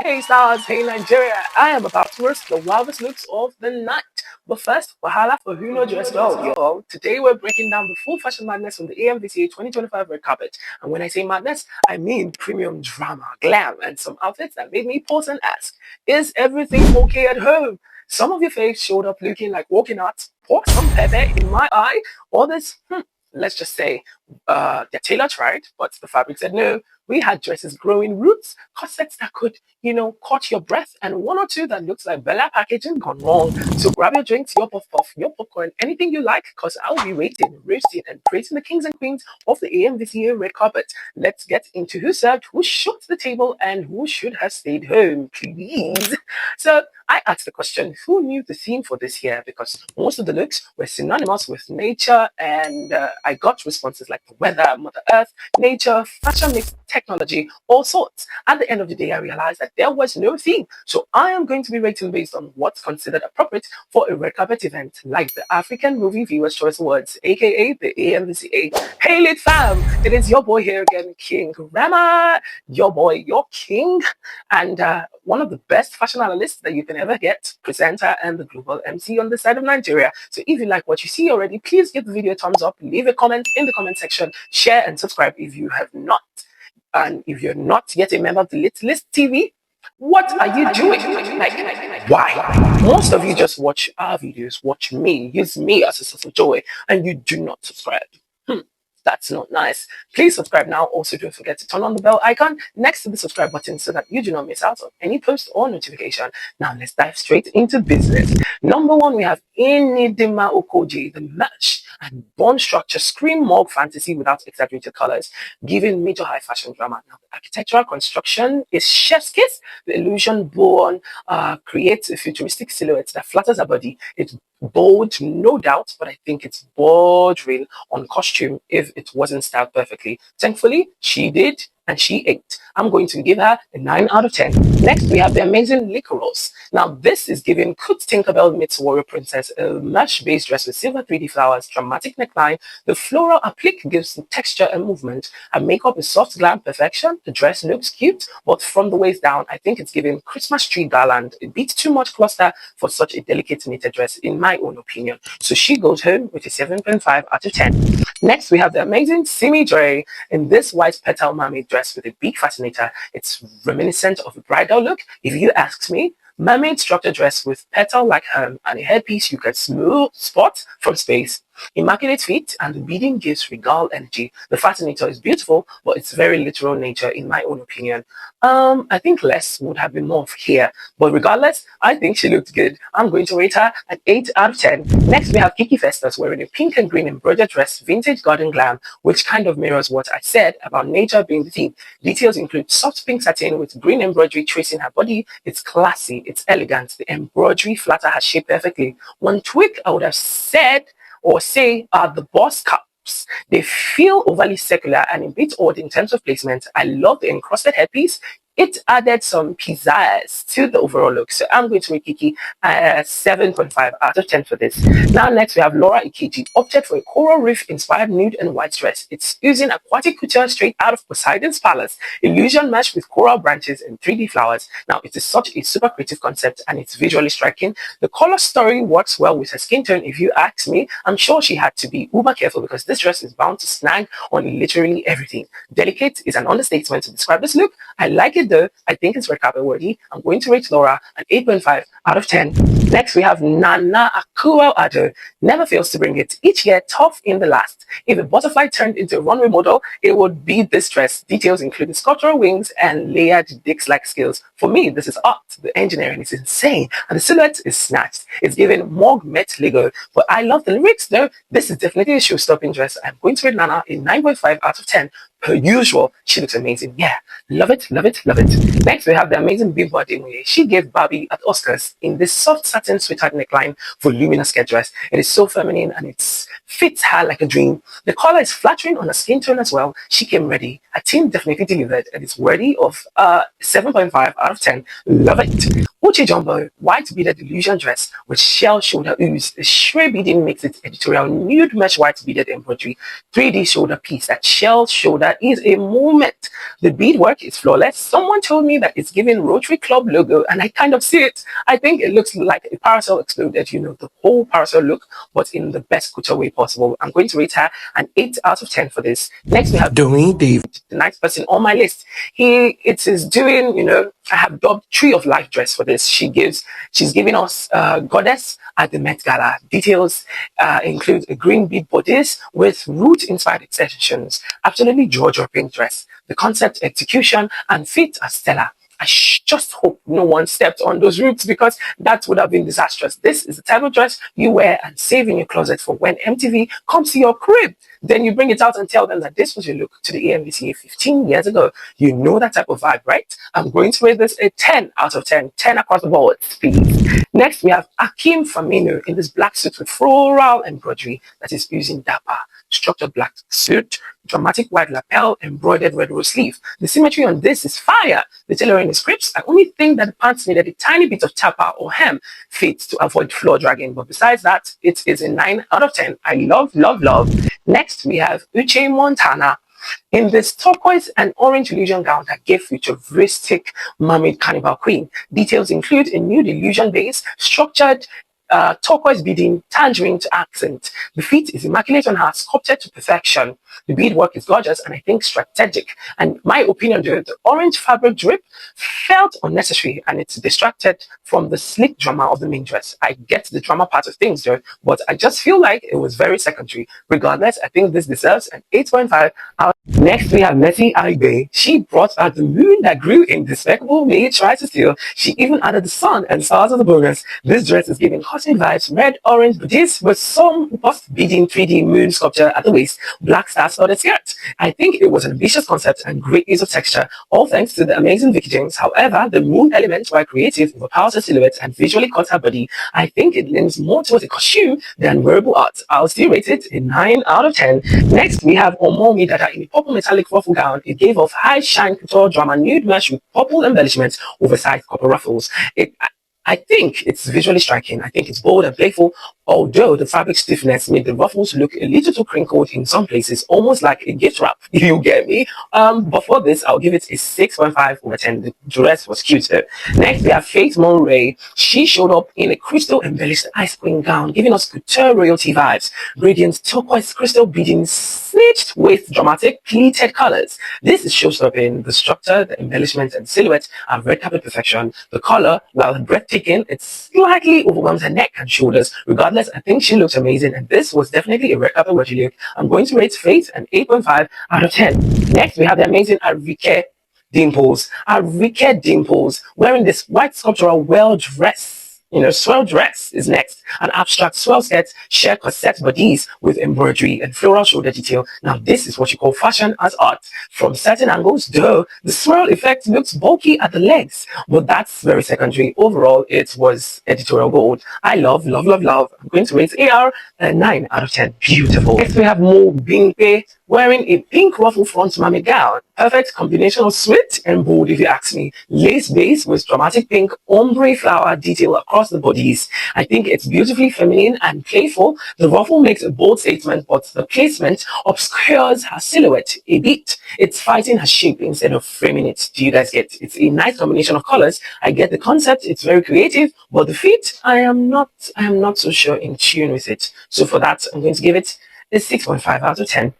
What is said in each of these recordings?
Hey stars, hey Nigeria, I am about to roast the wildest looks of the night. But first, wahala for who know dressed well, yo. Today we're breaking down the full fashion madness from the AMVCA 2025 red carpet. And when I say madness, I mean premium drama, glam, and some outfits that made me pause and ask, is everything okay at home? Some of your faves showed up looking like walking out, pour some pepper in my eye. Others, let's just say, their tailor tried, but the fabric said no. We had dresses growing roots, corsets that could, caught your breath, and one or two that looks like Bella packaging gone wrong. So grab your drinks, your puff puff, your popcorn, anything you like, because I'll be waiting, roasting, and praising the kings and queens of the AMVCA red carpet. Let's get into who served, who shook the table, and who should have stayed home, please. So I asked the question, who knew the theme for this year? Because most of the looks were synonymous with nature, and I got responses like the weather, Mother Earth, nature, fashion mix, technology, all sorts. At the end of the day, I realized that there was no theme. So I am going to be rating based on what's considered appropriate for a red carpet event like the African Movie Viewers' Choice Awards, aka the AMVCA. Hail it, fam! It is your boy here again, King Rama, your boy, your king, and one of the best fashion analysts that you can ever get, presenter and the global MC on the side of Nigeria. So if you like what you see already, please give the video a thumbs up, leave a comment in the comment section, share and subscribe if you have not. And if you're not yet a member of the Lit List TV, what are you doing? Like, why? Most of you just watch our videos, watch me, use me as a source of joy, and you do not subscribe. That's not nice. Please subscribe now. Also, don't forget to turn on the bell icon next to the subscribe button so that you do not miss out on any post or notification. Now, let's dive straight into business. Number one, we have Enidima Okoji, the mesh and bone structure scream mob fantasy without exaggerated colors, giving major high fashion drama. Now, the architectural construction is chef's kiss. The illusion bone creates a futuristic silhouette that flatters her body. It's bold, no doubt, but I think it's bordering on costume if it wasn't styled perfectly. Thankfully, she did, and she ate. I'm going to give her a 9 out of 10. Next, we have the amazing Licoros. Now, this is giving Kut Tinkerbell meets Warrior Princess, a mesh-based dress with silver 3D flowers, dramatic neckline. The floral applique gives the texture and movement. Her makeup is soft glam perfection. The dress looks cute, but from the waist down, I think it's giving Christmas tree garland. A bit too much cluster for such a delicate knitted dress, in my own opinion. So she goes home with a 7.5 out of 10. Next, we have the amazing Simmy in this white petal mermaid dress with a big fascinator. It's reminiscent of a bridal look, if you ask me. Mermaid structured dress with petal-like hem and a headpiece you can smooth spot from space. Immaculate feet and the beading gives regal energy. The fascinator is beautiful, but it's very literal nature in my own opinion. I think less would have been more here, but regardless, I think she looked good. I'm going to rate her an 8 out of 10. Next, we have Kiki Festus wearing a pink and green embroidered dress, vintage garden glam, which kind of mirrors what I said about nature being the theme. Details include soft pink satin with green embroidery tracing her body. It's classy, it's elegant. The embroidery flatter her shape perfectly. One tweak I would have said or say are the boss cups. They feel overly circular and a bit odd in terms of placement. I love the encrusted headpiece. It added some pizzazz to the overall look. So I'm going to rate Kiki a 7.5 out of 10 for this. Now next we have Laura Ikeji, opted for a coral reef inspired nude and white dress. It's using aquatic couture straight out of Poseidon's palace. Illusion mesh with coral branches and 3D flowers. Now it is such a super creative concept and it's visually striking. The color story works well with her skin tone if you ask me. I'm sure she had to be uber careful because this dress is bound to snag on literally everything. Delicate is an understatement to describe this look. I like it though. I think it's red carpet worthy. I'm going to rate Laura an 8.5 out of 10. Next, we have Nana Akuo Ado. Never fails to bring it. Each year, tough in the last. If a butterfly turned into a runway model, it would be this dress. Details including sculptural wings and layered dicks-like skills. For me, this is art. The engineering is insane, and the silhouette is snatched. It's giving Mog Met Lego, but I love the lyrics though. This is definitely a show-stopping dress. I'm going to rate Nana a 9.5 out of 10. Per usual, she looks amazing. Yeah, love it, love it, love it. Next, we have the amazing Bimbo Ademoye. She gave Barbie at Oscars in this soft satin sweetheart neckline voluminous skirt dress. It is so feminine and it fits her like a dream. The color is flattering on her skin tone as well. She came ready. Her team definitely delivered and it's worthy of 7.5 out of 10. Love it. Uche Jumbo, white beaded illusion dress with shell shoulder ooze. The shray beading makes it editorial nude mesh white beaded embroidery 3D shoulder piece. That shell shoulder is a moment. The beadwork is flawless. Someone told me that it's giving Rotary Club logo, and I kind of see it. I think it looks like a parasol exploded, the whole parasol look, but in the best couture way possible. I'm going to rate her an 8 out of 10 for this. Next, we have Dwayne Dave, the next person on my list. It is doing, I have dubbed Tree of Life dress for this. She's giving us Goddess at the Met Gala. Details include a green bead bodice with root-inspired extensions. Absolutely jaw-dropping dress. The concept, execution, and fit are stellar. I just hope no one stepped on those roots, because that would have been disastrous. This is the type of dress you wear and save in your closet for when MTV comes to your crib. Then you bring it out and tell them that this was your look to the AMVCA 15 years ago. You know that type of vibe, right? I'm going to rate this a 10 out of 10. 10 across the board, please. Next, we have Akim Famino in this black suit with floral embroidery that is using dapper. Structured black suit, dramatic white lapel, embroidered red rose sleeve. The symmetry on this is fire. The tailoring is crisp. I only think that the pants needed a tiny bit of tapa or hem fit to avoid floor dragging. But besides that, it is a 9 out of 10. I love, love, love. Next, we have Uch Montana in this turquoise and orange illusion gown that gave futuristic mermaid carnival queen. Details include a nude illusion base, structured turquoise beading, tangerine to accent. The fit is immaculate on her, sculpted to perfection. The beadwork is gorgeous and I think strategic. And my opinion, the orange fabric drip felt unnecessary and it's distracted from the sleek drama of the main dress. I get the drama part of things though, but I just feel like it was very secondary. Regardless, I think this deserves an 8.5 out. Next, we have Messi Albe. She brought out the moon that grew in Despicable Me Tried to Steal. She even added the sun and stars of the bonus. This dress is giving cosmic vibes, red, orange, bodice with some bust beading 3D moon sculpture at the waist, black star studded skirt. I think it was an ambitious concept and great use of texture, all thanks to the amazing Vicky James. However, the moon elements were creative, overpowers her silhouette and visually cut her body. I think it leans more towards a costume than wearable art. I'll still rate it a 9 out of 10. Next, we have Omomi Dada in a purple metallic ruffle gown. It gave off high shine couture drama nude mesh with purple embellishments, oversized copper ruffles. I think it's visually striking. I think it's bold and playful, although the fabric stiffness made the ruffles look a little too crinkled in some places, almost like a gift wrap, if you get me. But for this, I'll give it a 6.5 over 10. The dress was cute though. Next, we have Faith Monray. She showed up in a crystal embellished ice cream gown, giving us couture royalty vibes. Radiant turquoise crystal beading snitched with dramatic pleated colors. This is showstopping. The structure, the embellishment, and silhouette are red carpet perfection. The color, while breathtaking, it slightly overwhelms her neck and shoulders. Regardless, I think she looks amazing, and this was definitely a red carpet worthy look. I'm going to rate Faith an 8.5 out of 10. Next, we have the amazing Arri Dimples, wearing this white sculptural well dress. Swell dress is next. An abstract swell skirt, sheer corset bodies with embroidery and floral shoulder detail. Now, this is what you call fashion as art. From certain angles, the swirl effect looks bulky at the legs, but that's very secondary. Overall, it was editorial gold. I love, love, love, love. I'm going to rate AR a 9 out of 10. Beautiful. Next, we have MoBink wearing a pink ruffle front mammy gown. Perfect combination of sweet and bold, if you ask me. Lace base with dramatic pink ombre flower detail across the bodies. I think it's beautifully feminine and playful. The ruffle makes a bold statement, but the placement obscures her silhouette a bit. It's fighting her shape instead of framing it. Do you guys get it? It's a nice combination of colors. I get the concept. It's very creative, but the fit, I am not so sure in tune with it. So for that, I'm going to give it a 6.5 out of 10.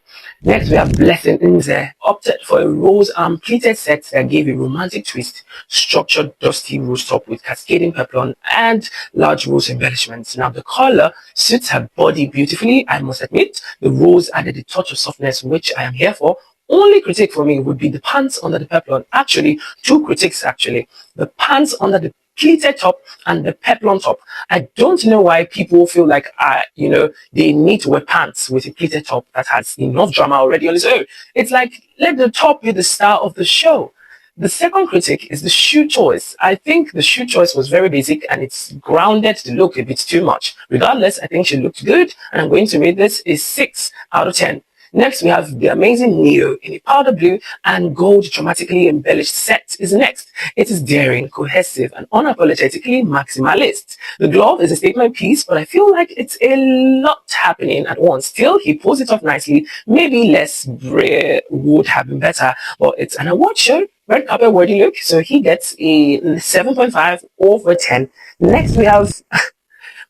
Next, we have Blessing Nze, opted for a rose arm pleated set that gave a romantic twist, structured dusty rose top with cascading peplon and large rose embellishments. Now, the color suits her body beautifully, I must admit. The rose added a touch of softness, which I am here for. Only critique for me would be the pants under the peplon. Actually, two critiques actually. The pants under the pleated top and the peplon top. I don't know why people feel like, they need to wear pants with a pleated top that has enough drama already on its own. It's like, let the top be the star of the show. The second critique is the shoe choice. I think the shoe choice was very basic and it's grounded the look a bit too much. Regardless, I think she looked good and I'm going to rate this a 6 out of 10. Next, we have the amazing Neo in a powder blue and gold dramatically embellished set is next. It is daring, cohesive, and unapologetically maximalist. The glove is a statement piece, but I feel like it's a lot happening at once. Still, he pulls it off nicely. Maybe less would have been better, but it's an award show. Red carpet worthy look, so he gets a 7.5 over 10. Next, we have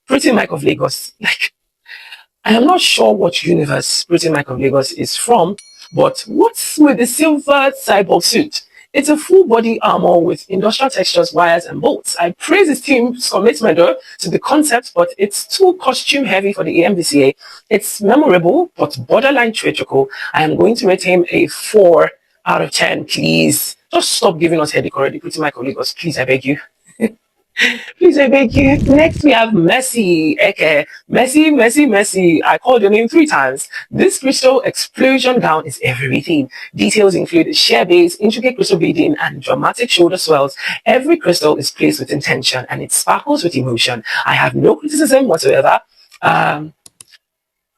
Pretty Mike of Lagos. Like, I am not sure what universe Pretty Mike of Lagos is from, but what's with the silver cyborg suit? It's a full body armor with industrial textures, wires, and bolts. I praise his team's commitment though to the concept, but it's too costume heavy for the AMVCA. It's memorable, but borderline theatrical. I am going to rate him a 4 out of 10, please. Just stop giving us headache already, Pretty Mike of Lagos. Please, I beg you. Please, I beg you. Next, we have Messi, aka Messi, Messy, Messy. I called your name 3 times. This crystal explosion gown is everything. Details include sheer base, intricate crystal beading, and dramatic shoulder swells. Every crystal is placed with intention, and it sparkles with emotion. I have no criticism whatsoever.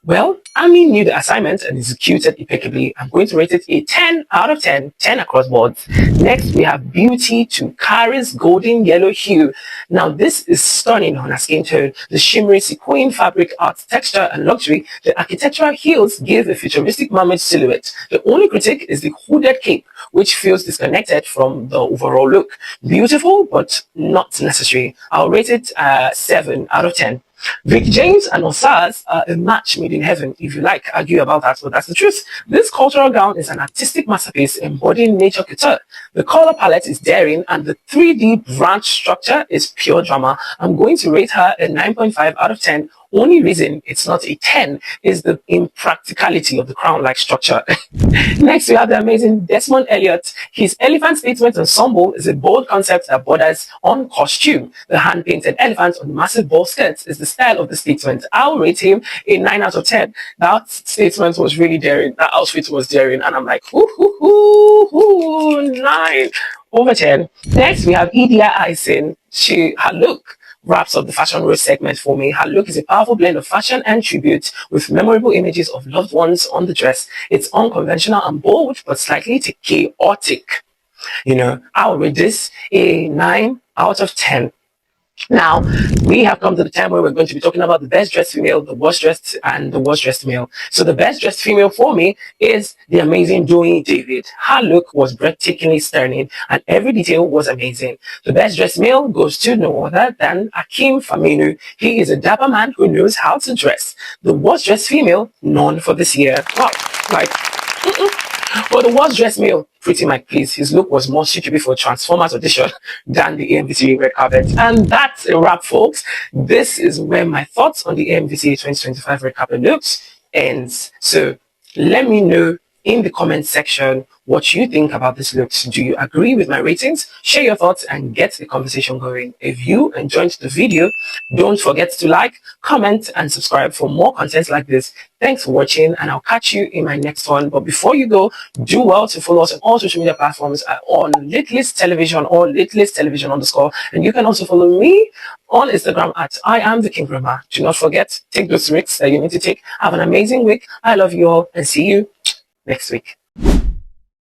Well, Ami knew the assignment and executed impeccably. I'm going to rate it a 10 out of 10, 10 across boards. Next, we have Beauty to Kari's golden yellow hue. Now, this is stunning on her skin tone. The shimmery sequin fabric adds texture and luxury. The architectural heels give a futuristic mermaid silhouette. The only critique is the hooded cape, which feels disconnected from the overall look. Beautiful, but not necessary. I'll rate it 7 out of 10. Vic James and Osaz are a match made in heaven, if you like, argue about that, but that's the truth. This cultural gown is an artistic masterpiece embodying nature couture. The color palette is daring and the 3D branch structure is pure drama. I'm going to rate her a 9.5 out of 10. Only reason it's not a 10 is the impracticality of the crown-like structure. Next, we have the amazing Desmond Elliott. His elephant statement ensemble is a bold concept that borders on costume. The hand-painted elephant on massive ball skirts is the style of the statement. I'll rate him a 9 out of 10. That statement was really daring. That outfit was daring. And I'm like, 9 over 10. Next, we have Edia Icing. Her look wraps up the fashion rose segment for me. Her look is a powerful blend of fashion and tribute with memorable images of loved ones on the dress. It's unconventional and bold, but slightly chaotic. You know, I'll rate this a 9 out of 10. Now, we have come to the time where we're going to be talking about the best dressed female, the worst dressed, and the worst dressed male. So the best dressed female for me is the amazing Joey David. Her look was breathtakingly stunning, and every detail was amazing. The best dressed male goes to no other than Akim Famino. He is a dapper man who knows how to dress. The worst dressed female, none for this year. Wow, like, But the worst dressed male, Pretty Mike, please. His look was more suitable for Transformers audition than the AMVCA red carpet. And that's a wrap, folks. This is where my thoughts on the AMVCA 2025 red carpet looks ends. So let me know in the comment section what you think about this looks. Do you agree with my ratings? Share your thoughts and get the conversation going. If you enjoyed the video, don't forget to like, comment, and subscribe for more content like this. Thanks for watching, and I'll catch you in my next one. But before you go, do well to follow us on all social media platforms on Litlist Television or Litlist Television _. And you can also follow me on Instagram at I am the King Grandma. Do not forget, take those risks that you need to take. Have an amazing week. I love you all and see you next week.